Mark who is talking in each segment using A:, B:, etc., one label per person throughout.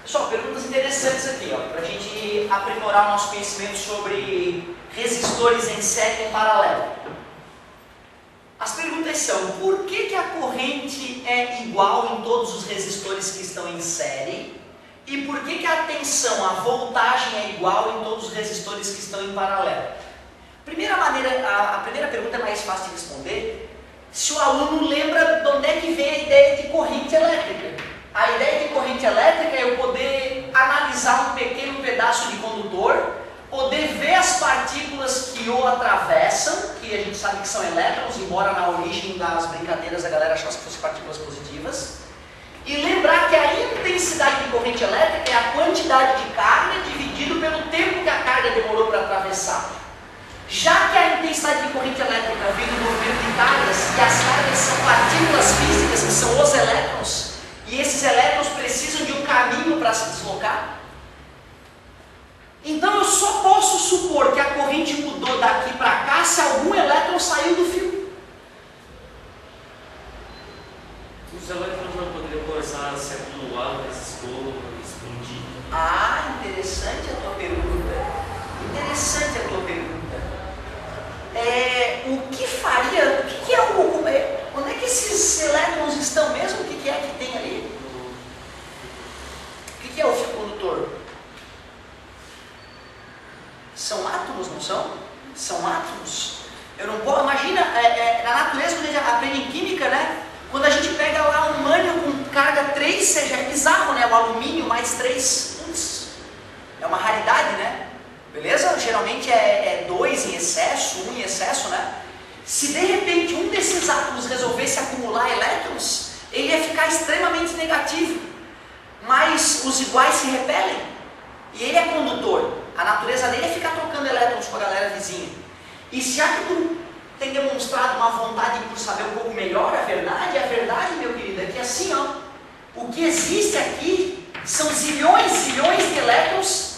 A: Pessoal, perguntas interessantes aqui, para a gente aprimorar o nosso conhecimento sobre resistores em série e em paralelo. As perguntas são: por que a corrente é igual em todos os resistores que estão em série? E por que a tensão, a voltagem é igual em todos os resistores que estão em paralelo? A primeira pergunta é mais fácil de responder se o aluno lembra de onde é que vem a ideia de corrente elétrica. A ideia de corrente elétrica é eu poder analisar um pequeno pedaço de condutor, poder ver as partículas que o atravessam, que a gente sabe que são elétrons, embora na origem das brincadeiras a galera achasse que fossem partículas positivas, e lembrar que a intensidade de corrente elétrica é a quantidade de carga dividido pelo tempo que a carga demorou para atravessar. Já que a intensidade de corrente elétrica vem do movimento de cargas, e as cargas são partículas físicas, que são os elétrons, e esses elétrons precisam de um caminho para se deslocar, então eu só posso supor que a corrente mudou daqui para cá se algum elétron saiu do fio.
B: Os elétrons não poderiam começar a se acumular no resistor e explodir?
A: Ah, interessante a tua pergunta. Interessante a tua pergunta. O que faria, onde é que esses elétrons estão mesmo? O que é que tem ali? O que é o fio condutor? São átomos, não são? São átomos. Eu não posso, imagina, na natureza, quando a gente aprende em química, né? Quando a gente pega lá um alumínio com carga 3, já é bizarro, né? O alumínio mais 3, é uma raridade, né? Beleza? Geralmente é 2 em excesso, 1 em excesso, né? Se de repente um desses átomos resolvesse acumular elétrons, ele ia ficar extremamente negativo. Mas os iguais se repelem. E ele é condutor. A natureza dele é ficar trocando elétrons com a galera vizinha. E se a que tu tem demonstrado uma vontade por saber um pouco melhor a verdade, meu querido, é que assim, ó, o que existe aqui são zilhões de elétrons.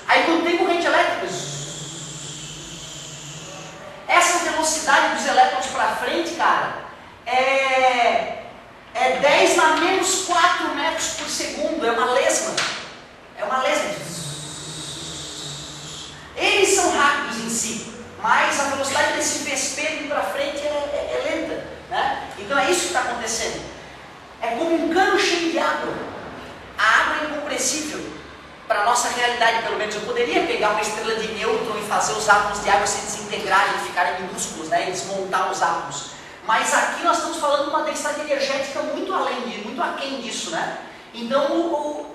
A: Aí quando tem corrente elétrica, essa velocidade dos elétrons para frente, cara, é 10 na menos 4 metros por segundo, é uma lesma. É uma lesma. Eles são rápidos em si, mas a velocidade desse vespeiro para frente é lenta, né? Então é isso que está acontecendo. É como um cano cheio de água. A água é incompressível. Para a nossa realidade, pelo menos, eu poderia pegar uma estrela de nêutron e fazer os átomos de água se desintegrarem e ficarem minúsculos, né? E desmontar os átomos. Mas aqui nós estamos falando de uma densidade energética muito aquém disso, né? Então,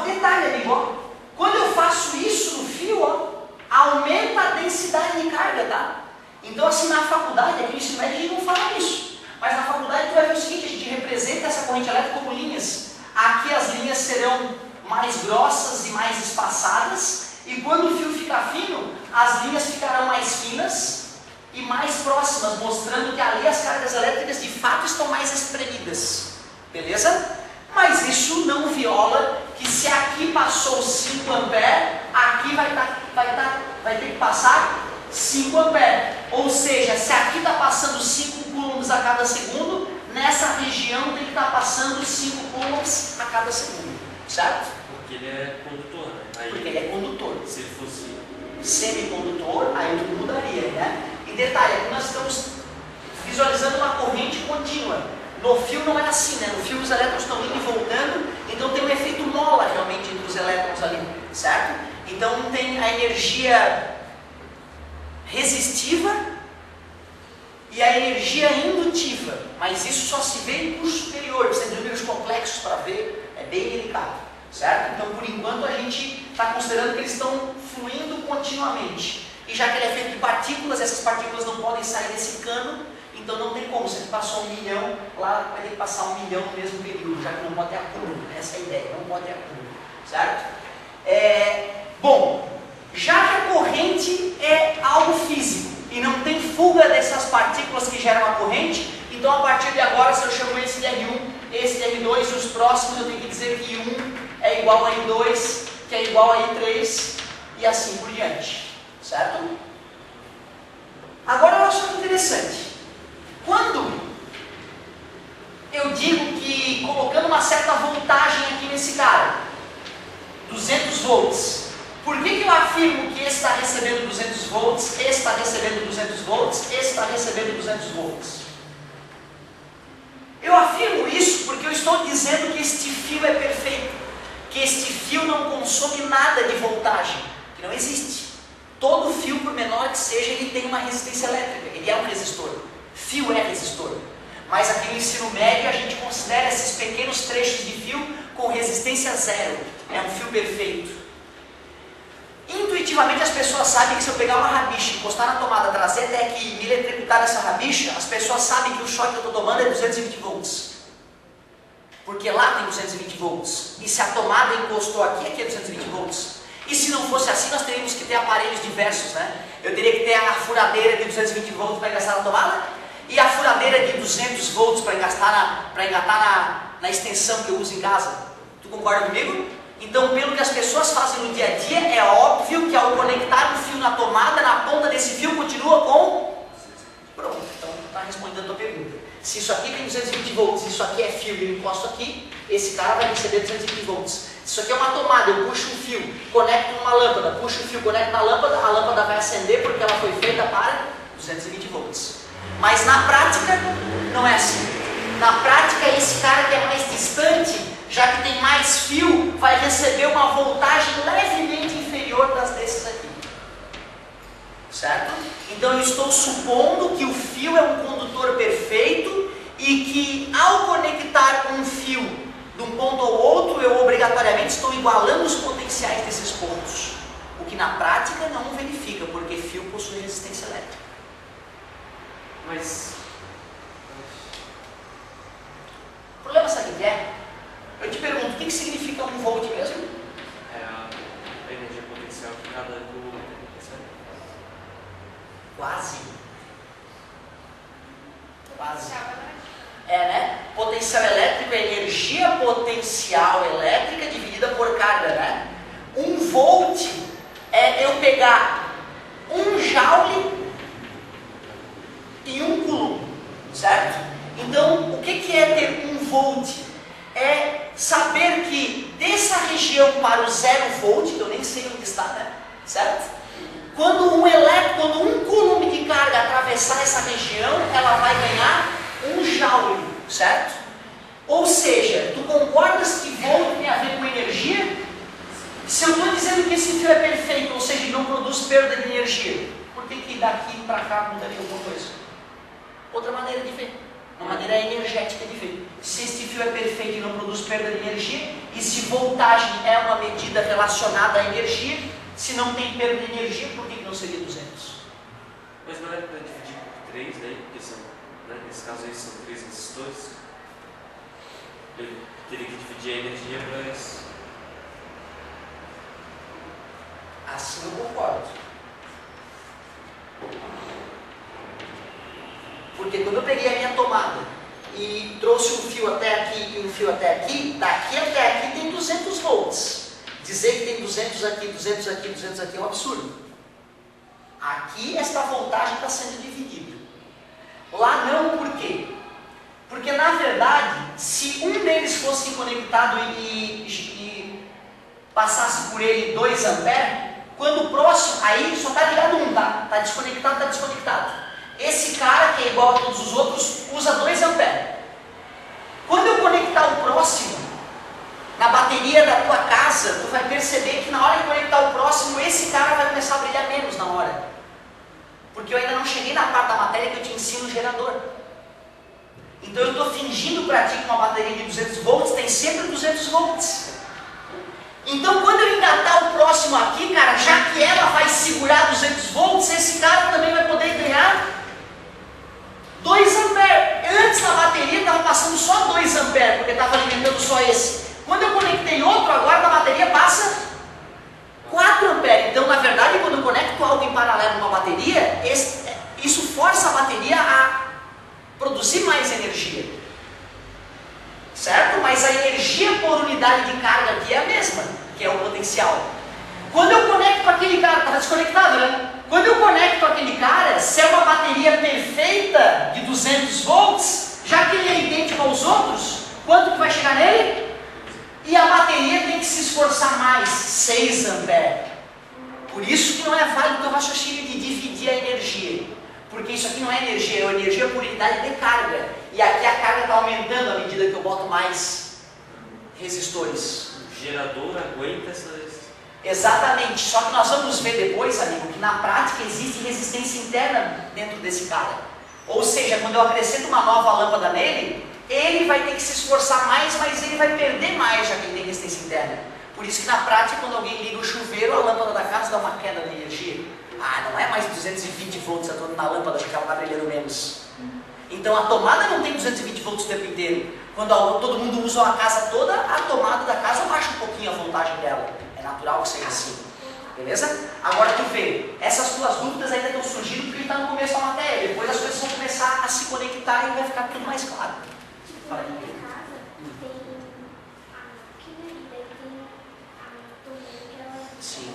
A: detalhe, amigo, ó, quando eu faço isso no fio, ó, aumenta a densidade de carga, tá? Então, assim, na faculdade, aqui no ensino médio, a gente não fala isso. Mas na faculdade, tu vai ver o seguinte: a gente representa essa corrente elétrica como linhas. Aqui as linhas serão mais grossas e mais espaçadas, e quando o fio ficar fino, as linhas ficarão mais finas e mais próximas, mostrando que ali as cargas elétricas de fato estão mais espremidas, beleza? Mas isso não viola que se aqui passou 5 amperes, aqui vai ter que passar 5 amperes, ou seja, se aqui está passando 5 coulombs a cada segundo, nessa região tem que estar passando 5 coulombs a cada segundo, certo?
B: Porque ele é condutor, né? Aí,
A: porque ele é condutor.
B: Se ele fosse
A: semicondutor, aí tudo mudaria, né? E detalhe, aqui nós estamos visualizando uma corrente contínua. No fio não é assim, né? No fio os elétrons estão indo e voltando, então tem um efeito mola realmente entre os elétrons ali, certo? Então tem a energia resistiva e a energia indutiva, mas isso só se vê em curso superior, precisa de números complexos para ver, é bem delicado. Certo? Então, por enquanto, a gente está considerando que eles estão fluindo continuamente. E já que ele é feito de partículas, essas partículas não podem sair desse cano, então não tem como. Se ele passou 1 milhão, lá vai ter que passar 1 milhão no mesmo período, já que não pode ter acúmulo. Essa é a ideia, não pode ter acúmulo. Certo? Bom, já que a corrente é algo físico e não tem fuga dessas partículas que geram a corrente, então a partir de agora, se eu chamo esse de R1, esse de R2 e os próximos, eu tenho que dizer que I1 é igual a I2, que é igual a I3 e assim por diante, certo? Agora olha só que interessante. Quando eu digo que colocando uma certa voltagem aqui nesse cara, 200 volts. Por que eu afirmo que esse está recebendo 200 volts, esse está recebendo 200 volts, esse está recebendo 200 volts? Eu afirmo isso porque eu estou dizendo que este fio é perfeito, que este fio não consome nada de voltagem, que não existe. Todo fio, por menor que seja, ele tem uma resistência elétrica, ele é um resistor. Fio é resistor. Mas aqui no ensino médio a gente considera esses pequenos trechos de fio com resistência zero. É um fio perfeito. Intuitivamente as pessoas sabem que se eu pegar uma rabicha, encostar na tomada, trazer até aqui e me eletrocutar nessa rabicha, as pessoas sabem que o choque que eu estou tomando é 220 volts. Porque lá tem 220 volts. E se a tomada encostou aqui, aqui é 220 volts. E se não fosse assim, nós teríamos que ter aparelhos diversos, né? Eu teria que ter a furadeira de 220 volts para engastar na tomada e a furadeira de 200 volts para engatar na extensão que eu uso em casa. Tu concorda comigo? Então, pelo que as pessoas fazem no dia a dia, é óbvio que ao conectar um fio na tomada, na ponta desse fio continua com... Pronto, então está respondendo a tua pergunta. Se isso aqui tem 220 volts, isso aqui é fio e eu encosto aqui, esse cara vai receber 220 volts. Se isso aqui é uma tomada, eu puxo um fio, conecto numa lâmpada, puxo o fio, conecto na lâmpada, a lâmpada vai acender porque ela foi feita para 220 volts. Mas na prática, não é assim. Na prática, esse cara que é mais distante, já que tem mais fio, vai receber uma voltagem levemente inferior das desses aqui. Certo? Então eu estou supondo que o fio é um condutor perfeito e que ao conectar um fio de um ponto ao outro, eu obrigatoriamente estou igualando os potenciais desses pontos. O que na prática não verifica, porque fio possui resistência elétrica.
B: Mas...
A: O problema sabe o que é? Eu te pergunto, o que significa 1 volt mesmo?
B: É a energia potencial que cada ângulo recebe.
A: Quase. Quase. É, né? Potencial elétrico é energia potencial elétrica dividida por carga, né? 1 volt é eu pegar 1 joule e 1 coulomb, certo? Então, o que é ter 1 volt? É saber que dessa região para o 0 volt, que eu nem sei onde está, né? Certo? Quando um coulomb de carga atravessar essa região, ela vai ganhar 1 joule, certo? Ou seja, tu concordas que volt tem a ver com energia? Se eu estou dizendo que esse fio é perfeito, ou seja, não produz perda de energia, por que daqui para cá mudaria alguma coisa? Outra maneira de ver. Uma maneira energética de ver. Se este fio é perfeito e não produz perda de energia, e se voltagem é uma medida relacionada à energia, se não tem perda de energia, por que não seria 200?
B: Mas não é para dividir por 3, né? Porque são, né? Nesse caso aí são 3 resistores. Eu teria que dividir a energia para isso.
A: Assim eu concordo. Porque quando eu peguei a minha tomada e trouxe um fio até aqui e um fio até aqui, daqui até aqui tem 200 volts. Dizer que tem 200 aqui, 200 aqui, 200 aqui é um absurdo. Aqui esta voltagem está sendo dividida. Lá não, por quê? Porque na verdade, se um deles fosse conectado e passasse por ele 2 amperes, quando o próximo, aí só está ligado um, tá? Está desconectado, está desconectado. Esse cara, que é igual a todos os outros, usa 2 amperes. Quando eu conectar o próximo, na bateria da tua casa, tu vai perceber que na hora de conectar o próximo, esse cara vai começar a brilhar menos na hora. Porque eu ainda não cheguei na parte da matéria que eu te ensino o gerador. Então eu estou fingindo para ti que uma bateria de 200 volts tem sempre 200 volts. Então quando eu engatar o próximo aqui, cara, já que ela vai segurar 200 volts, esse cara também vai poder ganhar 2 amperes. Antes na bateria estava passando só 2 amperes, porque estava alimentando só esse. Quando eu conectei outro, agora na bateria passa 4 amperes. Então, na verdade, quando eu conecto algo em paralelo numa bateria, isso força a bateria a produzir mais energia. Certo? Mas a energia por unidade de carga aqui é a mesma, que é o potencial. Quando eu conecto aquele cara, está desconectado, né? Quando eu conecto aquele cara, se é uma bateria perfeita de 200 volts, já que ele é idêntico aos outros, Quanto que vai chegar nele? E a bateria tem que se esforçar mais, 6 amperes. Por isso que não é válido o raciocínio de dividir a energia. Porque isso aqui não é energia por unidade de carga. E aqui a carga está aumentando à medida que eu boto mais resistores.
B: O gerador aguenta essas...
A: Exatamente, só que nós vamos ver depois, amigo, que na prática existe resistência interna dentro desse cara. Ou seja, quando eu acrescento uma nova lâmpada nele, ele vai ter que se esforçar mais, mas ele vai perder mais, já que ele tem resistência interna. Por isso que na prática, quando alguém liga o chuveiro, a lâmpada da casa dá uma queda de energia. Ah, não é mais 220 volts na lâmpada, já que ela está brilhando menos. Então a tomada não tem 220 volts o tempo inteiro. Quando todo mundo usa a casa toda, a tomada da casa baixa um pouquinho a voltagem dela. É natural que seja assim. Beleza? Agora tu vê, essas tuas dúvidas ainda estão surgindo porque está no começo da matéria. Depois as coisas vão começar a se conectar e vai ficar tudo mais claro. Fala aí. Sim.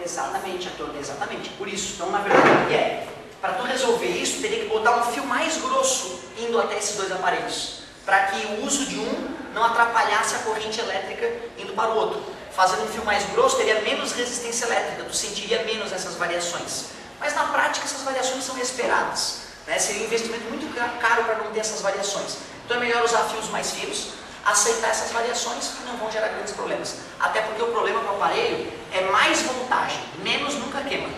A: Exatamente, Antônio, exatamente. Por isso, então na verdade o que é? Para tu resolver isso, teria que botar um fio mais grosso indo até esses dois aparelhos, para que o uso de um não atrapalhasse a corrente elétrica indo para o outro. Fazendo um fio mais grosso, teria menos resistência elétrica, tu sentiria menos essas variações. Mas na prática essas variações são esperadas, né? Seria um investimento muito caro para não ter essas variações. Então é melhor usar fios mais finos, aceitar essas variações que não vão gerar grandes problemas. Até porque o problema com o aparelho é mais voltagem, menos nunca queima.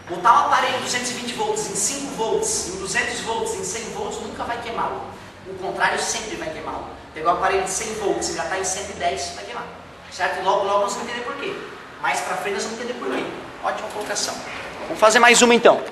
A: Botar um aparelho 220 volts em 5 volts, em 200 volts, em 100 volts, nunca vai queimá-lo. O contrário sempre vai queimá-lo. Pegar o aparelho de 100 volts e engatar em 110, vai queimar. Certo? E logo nós vamos entender por quê. Mais para frente nós vamos entender por quê. Ótima colocação. Vamos fazer mais uma então.